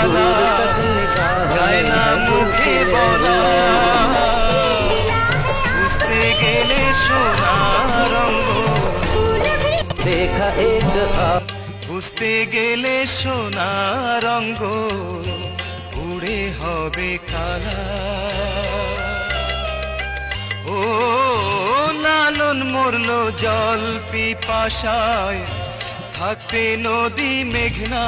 জ্বালা যায় না মুখে বলা, বুঝতে গেলে সোনা রঙ্গ देखा एक বুঝতে গেলে সোনা রঙ্গ উড়ে হবে কালা। ও লালন মরলো জল পিপাসায়, থাকতে নদী মেঘনা,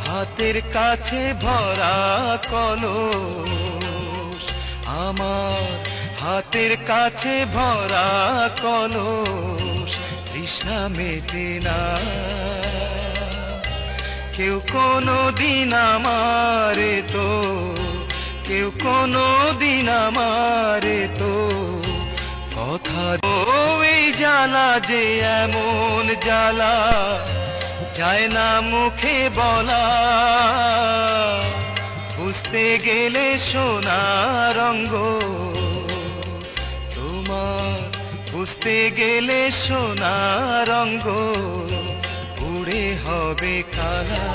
হাতের কাছে ভরা কলস, আমার হাতের কাছে ভরা কলস, তৃষ্ণা মেটে না। কেউ কোনো দিন আমারে তো, কেউ কোনো দিন আমারে তো কথা এই জ্বালা যে এমন জ্বালা যায় না মুখে বলা, বুঝতে গেলে সোনা রঙ্গ তোমার, বুঝতে গেলে সোনা রঙ্গ উড়ে হবে কালা।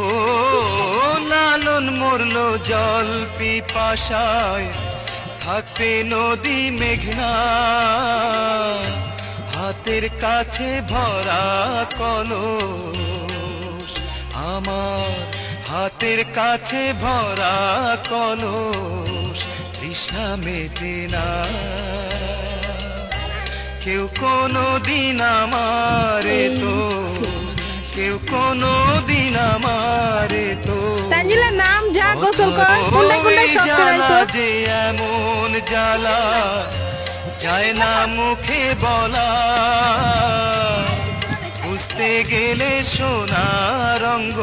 ও লালন মরলো জল পিপাসায়, থাকতে নদী মেঘনা, হাতের কাছে ভরা কলস, আমার হাতের কাছে ভরা কলস, তৃষ্ণা মেটে না। কেউ কোনো দিন আমারে তো, কেউ কোনো দিন আমারে তো তানজিলার নাম যা গোসল কর কোনটা কোনটা শক্ত রাইছো যে এমন জ্বালা যায় না মুখে বলা, বুঝতে গেলে সোনা রঙ্গ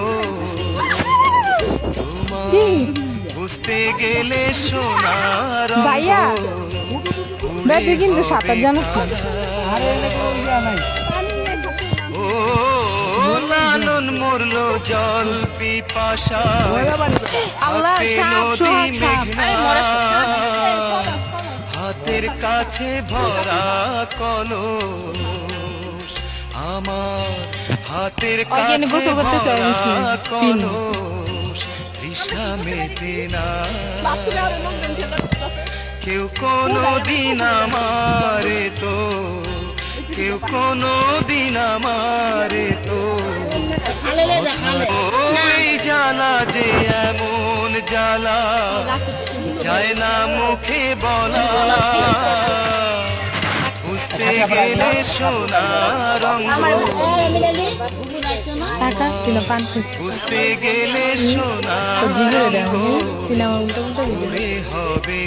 তোমার, বুঝতে গেলে সোনা রঙ্গ ভাইয়া ভাই তুই কিন্তু সাঁতার জানিস না। ও লালন মরলো জল পিপাসা, আল্লাহ সাপ সোহাগ সাপ এই মরা সাপ হাতের কাছে ভরা কলস, আমার হাতের ওইখানে কাছে গোসল করতেছে ভরা কলস, তৃষ্ণা মেটে না। কেউ কোনো দিন আমারে তো, কেউ কোনো দিন আমারে তো ওই জ্বালা যে এমন জ্বালা যায় না মুখে বলা, বুঝতে গেলে সোনা রঙ্গ, টাকা তিন পান খুশি বুঝতে গেলে সোনা জিজুরে রঙ্গ দেন তিন উল্টো উল্টো উড়ে হবে